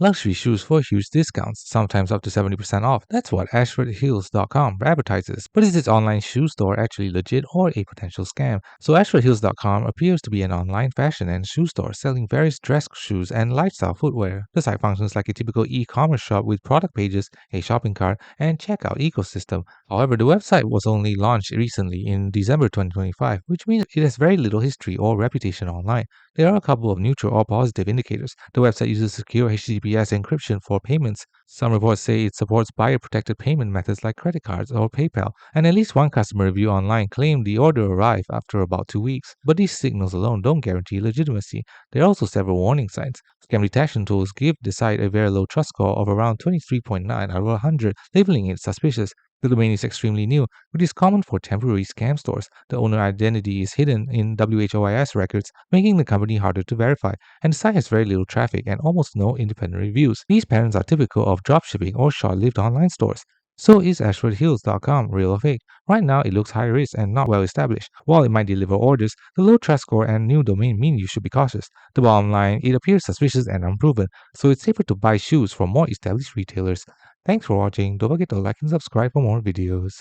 Luxury shoes for huge discounts, sometimes up to 70% off. That's what ashfordhills.com advertises. But is this online shoe store actually legit or a potential scam? So ashfordhills.com appears to be an online fashion and shoe store selling various dress shoes and lifestyle footwear. The site functions like a typical e-commerce shop with product pages, a shopping cart, and checkout ecosystem. However, the website was only launched recently in December 2025, which means it has very little history or reputation online. There are a couple of neutral or positive indicators. The website uses secure HTTPS encryption for payments. Some reports say it supports buyer-protected payment methods like credit cards or PayPal, and at least one customer review online claimed the order arrived after about 2 weeks. But these signals alone don't guarantee legitimacy. There are also several warning signs. Scam detection tools give the site a very low trust score of around 23.9 out of 100, labeling it suspicious. The domain is extremely new, which is common for temporary scam stores. The owner identity is hidden in WHOIS records, making the company harder to verify, and the site has very little traffic and almost no independent reviews. These patterns are typical of dropshipping or short-lived online stores. So is AshfordHills.com real or fake? Right now, it looks high risk and not well established. While it might deliver orders, the low trust score and new domain mean you should be cautious. The bottom line, it appears suspicious and unproven, so it's safer to buy shoes from more established retailers. Thanks for watching. Don't forget to like and subscribe for more videos.